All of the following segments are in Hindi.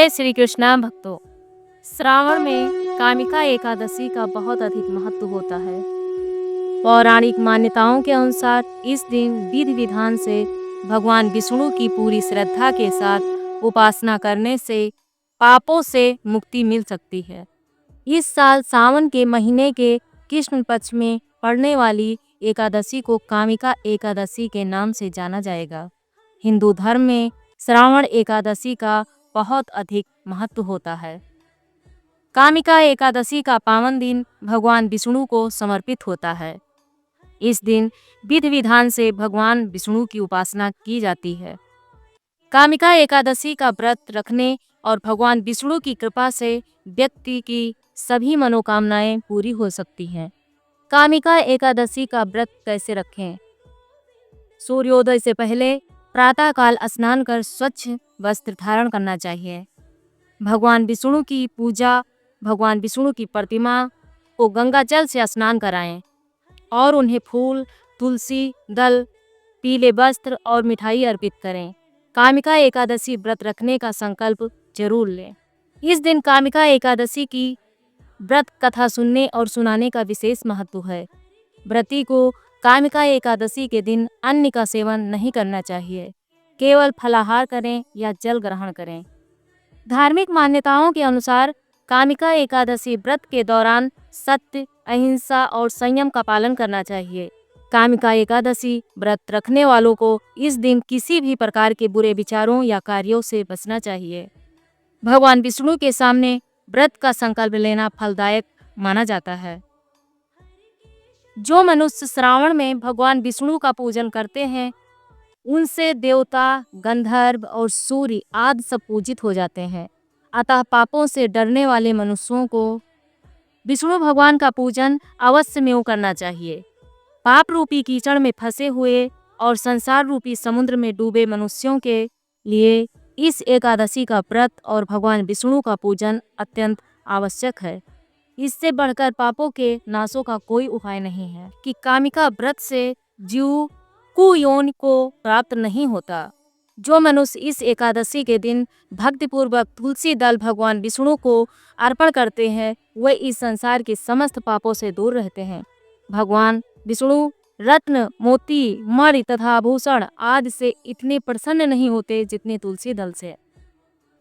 जय श्री कृष्णा भक्तों। श्रावण में कामिका एकादशी का बहुत अधिक महत्व होता है। पौराणिक मान्यताओं के अनुसार इस दिन विधि विधान से भगवान विष्णु की पूरी श्रद्धा के साथ उपासना करने से पापों से मुक्ति मिल सकती है। इस साल सावन के महीने के कृष्ण पक्ष में पड़ने वाली एकादशी को कामिका एकादशी के नाम से जाना जाएगा। हिंदू धर्म में श्रावण एकादशी का बहुत अधिक महत्व होता है। कामिका एकादशी का पावन दिन भगवान विष्णु को समर्पित होता है। इस दिन विधि विधान से भगवान विष्णु की उपासना की जाती है। कामिका एकादशी का व्रत रखने और भगवान विष्णु की कृपा से व्यक्ति की सभी मनोकामनाएं पूरी हो सकती हैं। कामिका एकादशी का व्रत कैसे रखें? सूर्योदय से पहले प्रातःकाल स्नान कर स्वच्छ वस्त्र धारण करना चाहिए। भगवान विष्णु की पूजा, भगवान विष्णु की प्रतिमा को गंगा जल से स्नान कराएं और उन्हें फूल, तुलसी दल, पीले वस्त्र और मिठाई अर्पित करें। कामिका एकादशी व्रत रखने का संकल्प जरूर लें। इस दिन कामिका एकादशी की व्रत कथा सुनने और सुनाने का विशेष महत्व है। व्रती को कामिका एकादशी के दिन अन्न का सेवन नहीं करना चाहिए, केवल फलाहार करें या जल ग्रहण करें। धार्मिक मान्यताओं के अनुसार कामिका एकादशी व्रत के दौरान सत्य, अहिंसा और संयम का पालन करना चाहिए। कामिका एकादशी व्रत रखने वालों को इस दिन किसी भी प्रकार के बुरे विचारों या कार्यों से बचना चाहिए। भगवान विष्णु के सामने व्रत का संकल्प लेना फलदायक माना जाता है। जो मनुष्य श्रावण में भगवान विष्णु का पूजन करते हैं, उनसे देवता, गंधर्व और सूर्य आदि सब पूजित हो जाते हैं। अतः पापों से डरने वाले मनुष्यों को विष्णु भगवान का पूजन अवश्य में करना चाहिए। पाप रूपी कीचड़ में फंसे हुए और संसार रूपी समुद्र में डूबे मनुष्यों के लिए इस एकादशी का व्रत और भगवान विष्णु का पूजन अत्यंत आवश्यक है। इससे बढ़कर पापों के नाशों का कोई उपाय नहीं है कि कामिका व्रत से जीव कुयोनि को प्राप्त नहीं होता। जो मनुष्य इस एकादशी के दिन भक्तिपूर्वक तुलसी दल भगवान विष्णु को अर्पण करते हैं, वे इस संसार के समस्त पापों से दूर रहते हैं। भगवान विष्णु रत्न, मोती, मणि तथा आभूषण आदि से इतने प्रसन्न नहीं होते जितने तुलसी दल से।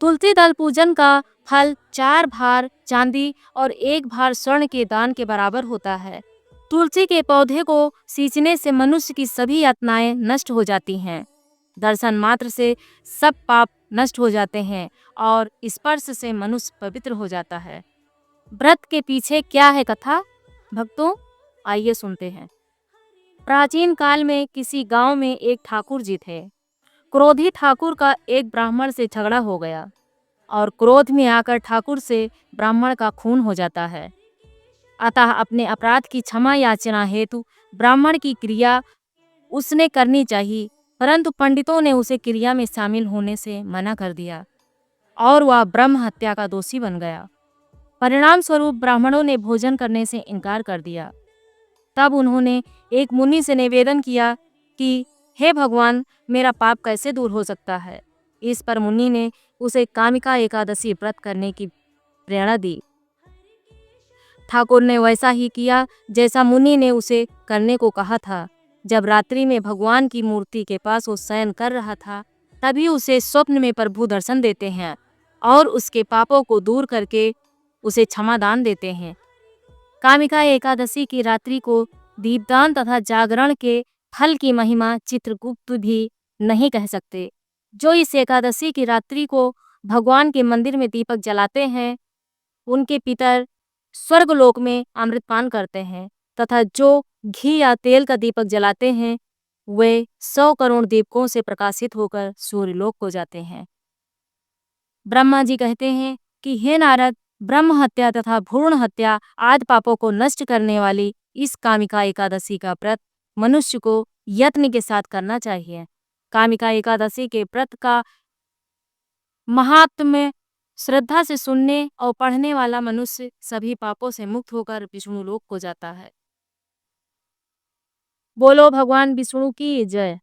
तुलसी दल पूजन का फल 4 भार चांदी और 1 भार स्वर्ण के दान के बराबर होता है। तुलसी के पौधे को सींचने से मनुष्य की सभी यातनाएं नष्ट हो जाती हैं। दर्शन मात्र से सब पाप नष्ट हो जाते हैं और स्पर्श से मनुष्य पवित्र हो जाता है। व्रत के पीछे क्या है कथा? भक्तों, आइए सुनते हैं। प्राचीन काल में किसी गांव में एक ठाकुर जी थे। क्रोधी ठाकुर का एक ब्राह्मण से झगड़ा हो गया और क्रोध में आकर ठाकुर से ब्राह्मण का खून हो जाता है। अतः अपने अपराध की क्षमा याचना हेतु ब्राह्मण की क्रिया उसने करनी चाहिए, परंतु पंडितों ने उसे क्रिया में शामिल होने से मना कर दिया और वह ब्रह्म हत्या का दोषी बन गया। परिणाम स्वरूप ब्राह्मणों ने भोजन करने से इनकार कर दिया। तब उन्होंने एक मुनि से निवेदन किया कि हे भगवान, मेरा पाप कैसे दूर हो सकता है। इस पर मुनि ने उसे कामिका एकादशी व्रत करने की प्रेरणा दी। ठाकुर ने वैसा ही किया जैसा मुनि ने उसे करने को कहा था। जब रात्रि में भगवान की मूर्ति के पास वो शयन कर रहा था, तभी उसे स्वप्न में प्रभु दर्शन देते हैं और उसके पापों को दूर करके उसे क्षमा दान देते हैं। कामिका एकादशी की रात्रि को दीपदान तथा जागरण के फल की महिमा चित्रगुप्त भी नहीं कह सकते। जो इस एकादशी की रात्रि को भगवान के मंदिर में दीपक जलाते हैं, उनके पितर स्वर्गलोक में अमृतपान करते हैं तथा जो घी या तेल का दीपक जलाते हैं, वे 100 करोड़ दीपकों से प्रकाशित होकर सूर्यलोक को जाते हैं। ब्रह्मा जी कहते हैं कि हे नारद, ब्रह्म हत्या तथा भ्रूण हत्या आदि पापों को नष्ट करने वाली इस कामिका एकादशी का व्रत मनुष्य को यत्न के साथ करना चाहिए। कामिका एकादशी के व्रत का महात्म्य श्रद्धा से सुनने और पढ़ने वाला मनुष्य सभी पापों से मुक्त होकर विष्णु लोक को जाता है। बोलो भगवान विष्णु की जय।